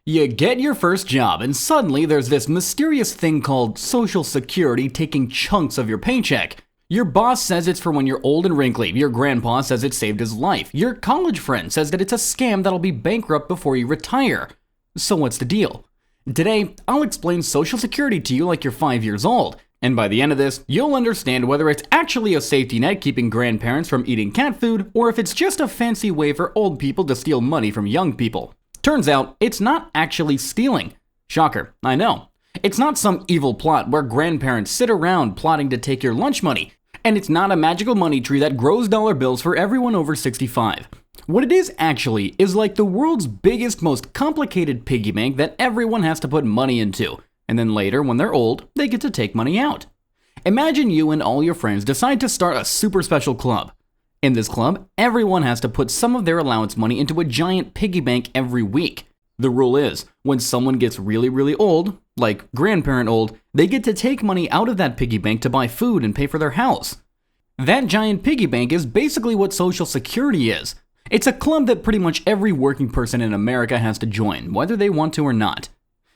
You get your first job, and suddenly there's this mysterious thing called Social Security taking chunks of your paycheck. Your boss says it's for when you're old and wrinkly, your grandpa says it saved his life, your college friend says that it's a scam that'll be bankrupt before you retire. So what's the deal? Today, I'll explain Social Security to you like you're 5 years old, and by the end of this, you'll understand whether it's actually a safety net keeping grandparents from eating cat food, or if it's just a fancy way for old people to steal money from young people. Turns out, it's not actually stealing. Shocker, I know. It's not some evil plot where grandparents sit around plotting to take your lunch money, and it's not a magical money tree that grows dollar bills for everyone over 65. What it is actually is like the world's biggest, most complicated piggy bank that everyone has to put money into, and then later, when they're old, they get to take money out. Imagine you and all your friends decide to start a super special club. In this club, everyone has to put some of their allowance money into a giant piggy bank every week. The rule is, when someone gets really old, like grandparent old, they get to take money out of that piggy bank to buy food and pay for their house. That giant piggy bank is basically what Social Security is. It's a club that pretty much every working person in America has to join, whether they want to or not.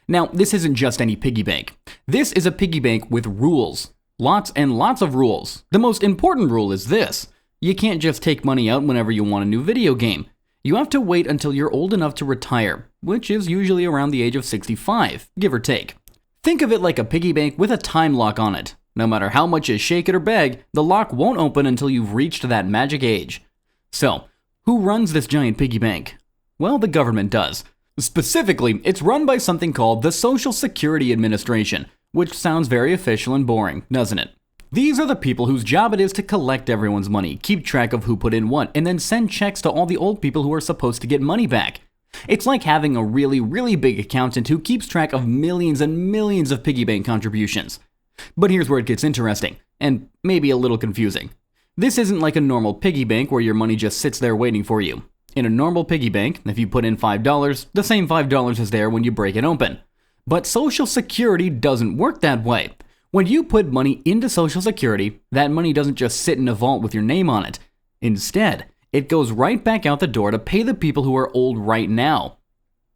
Now, this isn't just any piggy bank. This is a piggy bank with rules. Lots and lots of rules. The most important rule is this. You can't just take money out whenever you want a new video game. You have to wait until you're old enough to retire, which is usually around the age of 65, give or take. Think of it like a piggy bank with a time lock on it. No matter how much you shake it or beg, the lock won't open until you've reached that magic age. So, who runs this giant piggy bank? Well, the government does. Specifically, it's run by something called the Social Security Administration, which sounds very official and boring, doesn't it? These are the people whose job it is to collect everyone's money, keep track of who put in what, and then send checks to all the old people who are supposed to get money back. It's like having a really big accountant who keeps track of millions and millions of piggy bank contributions. But here's where it gets interesting, and maybe a little confusing. This isn't like a normal piggy bank where your money just sits there waiting for you. In a normal piggy bank, if you put in $5, the same $5 is there when you break it open. But Social Security doesn't work that way. When you put money into Social Security, that money doesn't just sit in a vault with your name on it. Instead, it goes right back out the door to pay the people who are old right now.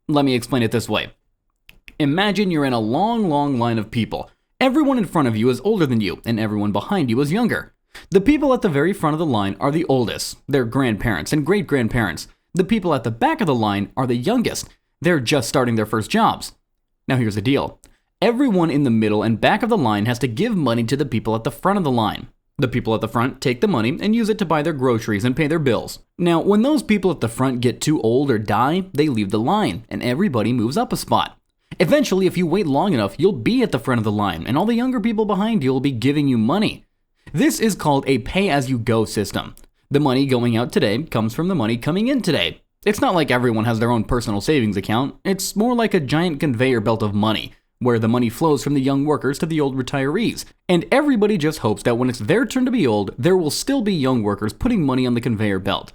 Let me explain it this way. Imagine you're in a long line of people. Everyone in front of you is older than you, and everyone behind you is younger. The people at the very front of the line are the oldest. They're grandparents and great-grandparents. The people at the back of the line are the youngest. They're just starting their first jobs. Now here's the deal. Everyone in the middle and back of the line has to give money to the people at the front of the line. The people at the front take the money and use it to buy their groceries and pay their bills. Now, when those people at the front get too old or die, they leave the line, and everybody moves up a spot. Eventually, if you wait long enough, you'll be at the front of the line, and all the younger people behind you will be giving you money. This is called a pay-as-you-go system. The money going out today comes from the money coming in today. It's not like everyone has their own personal savings account. It's more like a giant conveyor belt of money, where the money flows from the young workers to the old retirees. And everybody just hopes that when it's their turn to be old, there will still be young workers putting money on the conveyor belt.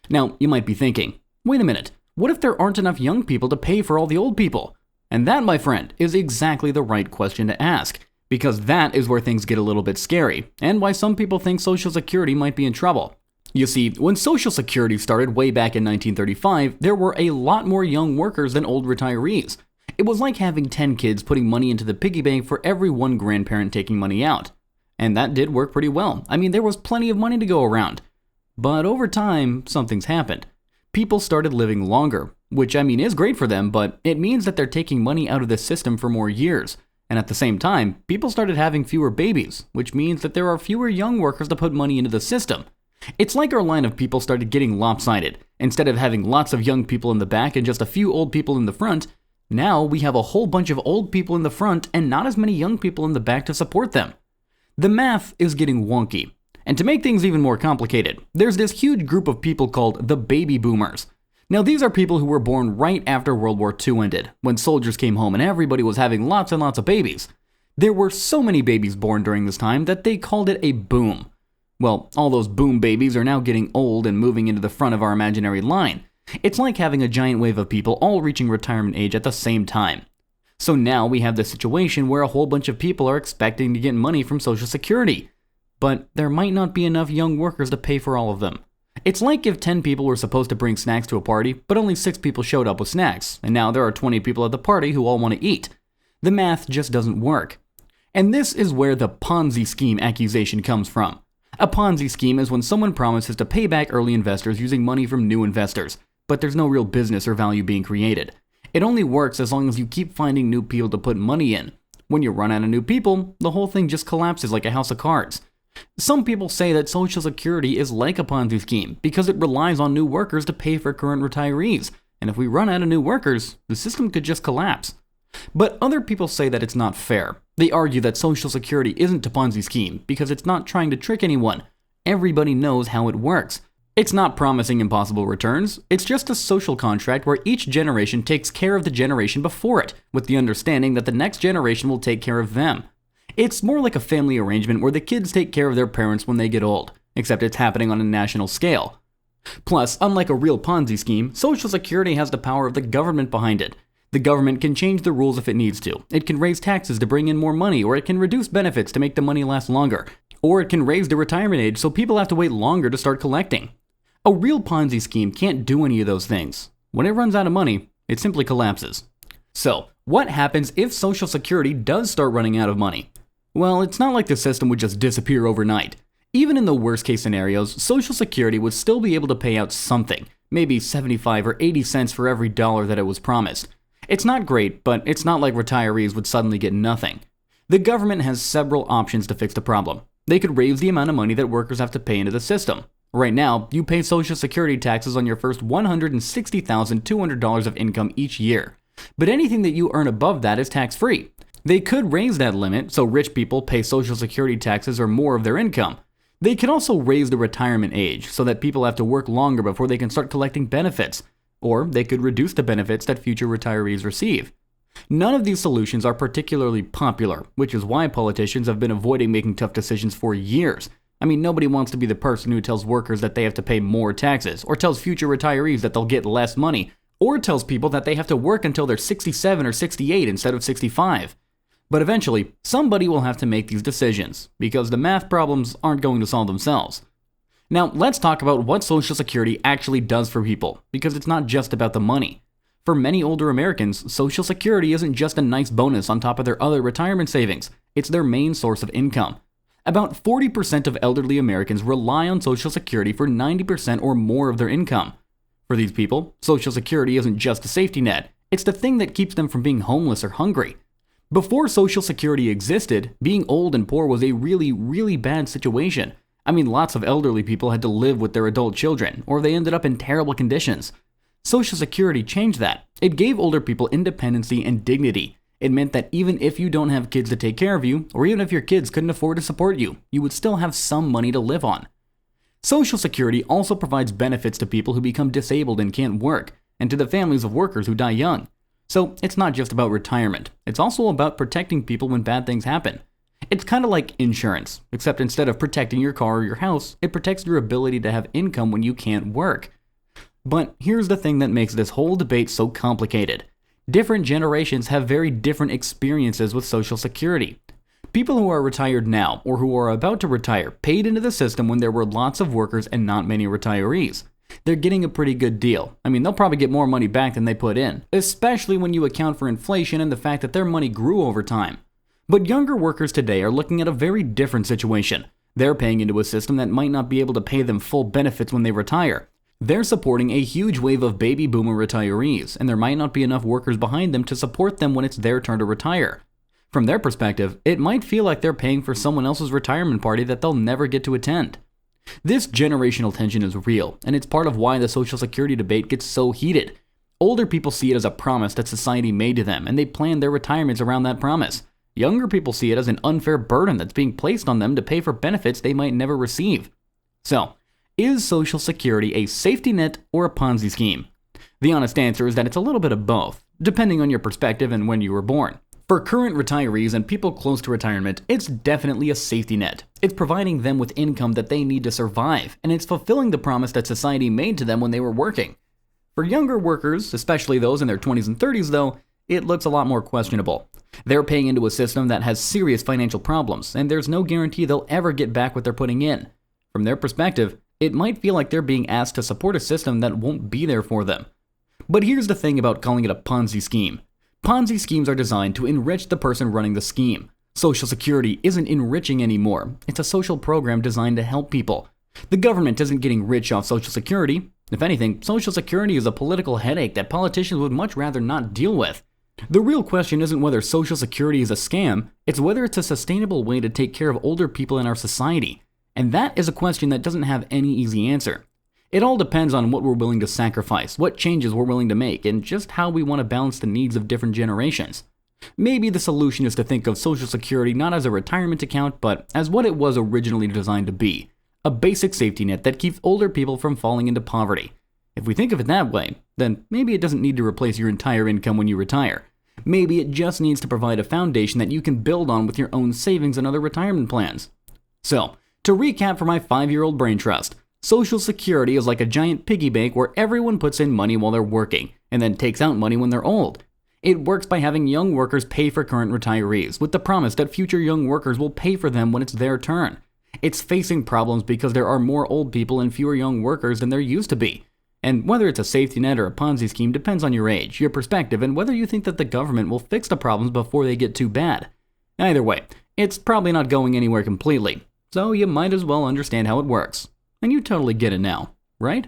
Now, you might be thinking, wait a minute, what if there aren't enough young people to pay for all the old people? And that, my friend, is exactly the right question to ask, because that is where things get a little bit scary, and why some people think Social Security might be in trouble. You see, when Social Security started way back in 1935, there were a lot more young workers than old retirees. It was like having 10 kids putting money into the piggy bank for every one grandparent taking money out. And that did work pretty well. I mean, there was plenty of money to go around. But over time, something's happened. People started living longer, which I mean is great for them, but it means that they're taking money out of the system for more years. And at the same time, people started having fewer babies, which means that there are fewer young workers to put money into the system. It's like our line of people started getting lopsided. Instead of having lots of young people in the back and just a few old people in the front, now we have a whole bunch of old people in the front and not as many young people in the back to support them. The math is getting wonky. And to make things even more complicated, there's this huge group of people called the baby boomers. Now these are people who were born right after World War II ended, when soldiers came home and everybody was having lots and lots of babies. There were so many babies born during this time that they called it a boom. Well, all those boom babies are now getting old and moving into the front of our imaginary line. It's like having a giant wave of people all reaching retirement age at the same time. So now we have this situation where a whole bunch of people are expecting to get money from Social Security. But there might not be enough young workers to pay for all of them. It's like if 10 people were supposed to bring snacks to a party, but only 6 people showed up with snacks, and now there are 20 people at the party who all want to eat. The math just doesn't work. And this is where the Ponzi scheme accusation comes from. A Ponzi scheme is when someone promises to pay back early investors using money from new investors, but there's no real business or value being created. It only works as long as you keep finding new people to put money in. When you run out of new people, the whole thing just collapses like a house of cards. Some people say that Social Security is like a Ponzi scheme because it relies on new workers to pay for current retirees, and if we run out of new workers, the system could just collapse. But other people say that it's not fair. They argue that Social Security isn't a Ponzi scheme because it's not trying to trick anyone. Everybody knows how it works. It's not promising impossible returns. It's just a social contract where each generation takes care of the generation before it, with the understanding that the next generation will take care of them. It's more like a family arrangement where the kids take care of their parents when they get old, except it's happening on a national scale. Plus, unlike a real Ponzi scheme, Social Security has the power of the government behind it. The government can change the rules if it needs to. It can raise taxes to bring in more money, or it can reduce benefits to make the money last longer. Or it can raise the retirement age so people have to wait longer to start collecting. A real Ponzi scheme can't do any of those things. When it runs out of money, it simply collapses. So, what happens if Social Security does start running out of money? Well, it's not like the system would just disappear overnight. Even in the worst case scenarios, Social Security would still be able to pay out something, maybe 75 or 80 cents for every dollar that it was promised. It's not great, but it's not like retirees would suddenly get nothing. The government has several options to fix the problem. They could raise the amount of money that workers have to pay into the system. Right now, you pay Social Security taxes on your first $160,200 of income each year. But anything that you earn above that is tax-free. They could raise that limit so rich people pay Social Security taxes or more of their income. They could also raise the retirement age so that people have to work longer before they can start collecting benefits. Or they could reduce the benefits that future retirees receive. None of these solutions are particularly popular, which is why politicians have been avoiding making tough decisions for years. I mean, nobody wants to be the person who tells workers that they have to pay more taxes, or tells future retirees that they'll get less money, or tells people that they have to work until they're 67 or 68 instead of 65. But eventually, somebody will have to make these decisions, because the math problems aren't going to solve themselves. Now, let's talk about what Social Security actually does for people, because it's not just about the money. For many older Americans, Social Security isn't just a nice bonus on top of their other retirement savings, it's their main source of income. About 40% of elderly Americans rely on Social Security for 90% or more of their income. For these people, Social Security isn't just a safety net, it's the thing that keeps them from being homeless or hungry. Before Social Security existed, being old and poor was a really, really bad situation. I mean, lots of elderly people had to live with their adult children, or they ended up in terrible conditions. Social Security changed that. It gave older people independency and dignity. It meant that even if you don't have kids to take care of you, or even if your kids couldn't afford to support you, you would still have some money to live on. Social Security also provides benefits to people who become disabled and can't work, and to the families of workers who die young. So it's not just about retirement, it's also about protecting people when bad things happen. It's kind of like insurance, except instead of protecting your car or your house, it protects your ability to have income when you can't work. But here's the thing that makes this whole debate so complicated. Different generations have very different experiences with Social Security. People who are retired now, or who are about to retire, paid into the system when there were lots of workers and not many retirees. They're getting a pretty good deal. I mean, they'll probably get more money back than they put in, especially when you account for inflation and the fact that their money grew over time. But younger workers today are looking at a very different situation. They're paying into a system that might not be able to pay them full benefits when they retire. They're supporting a huge wave of baby boomer retirees, and there might not be enough workers behind them to support them when it's their turn to retire. From their perspective, it might feel like they're paying for someone else's retirement party that they'll never get to attend. This generational tension is real, and it's part of why the Social Security debate gets so heated. Older people see it as a promise that society made to them, and they plan their retirements around that promise. Younger people see it as an unfair burden that's being placed on them to pay for benefits they might never receive. So, is Social Security a safety net or a Ponzi scheme? The honest answer is that it's a little bit of both, depending on your perspective and when you were born. For current retirees and people close to retirement, it's definitely a safety net. It's providing them with income that they need to survive, and it's fulfilling the promise that society made to them when they were working. For younger workers, especially those in their 20s and 30s though, it looks a lot more questionable. They're paying into a system that has serious financial problems, and there's no guarantee they'll ever get back what they're putting in. From their perspective, It might feel like they're being asked to support a system that won't be there for them. But here's the thing about calling it a Ponzi scheme. Ponzi schemes are designed to enrich the person running the scheme. Social Security isn't enriching anymore. It's a social program designed to help people. The government isn't getting rich off Social Security. If anything, Social Security is a political headache that politicians would much rather not deal with. The real question isn't whether Social Security is a scam, it's whether it's a sustainable way to take care of older people in our society. And that is a question that doesn't have any easy answer. It all depends on what we're willing to sacrifice, what changes we're willing to make, and just how we want to balance the needs of different generations. Maybe the solution is to think of Social Security not as a retirement account, but as what it was originally designed to be. A basic safety net that keeps older people from falling into poverty. If we think of it that way, then maybe it doesn't need to replace your entire income when you retire. Maybe it just needs to provide a foundation that you can build on with your own savings and other retirement plans. So, to recap for my 5-year-old brain trust, Social Security is like a giant piggy bank where everyone puts in money while they're working, and then takes out money when they're old. It works by having young workers pay for current retirees, with the promise that future young workers will pay for them when it's their turn. It's facing problems because there are more old people and fewer young workers than there used to be. And whether it's a safety net or a Ponzi scheme depends on your age, your perspective, and whether you think that the government will fix the problems before they get too bad. Either way, it's probably not going anywhere completely, so you might as well understand how it works. And you totally get it now, right?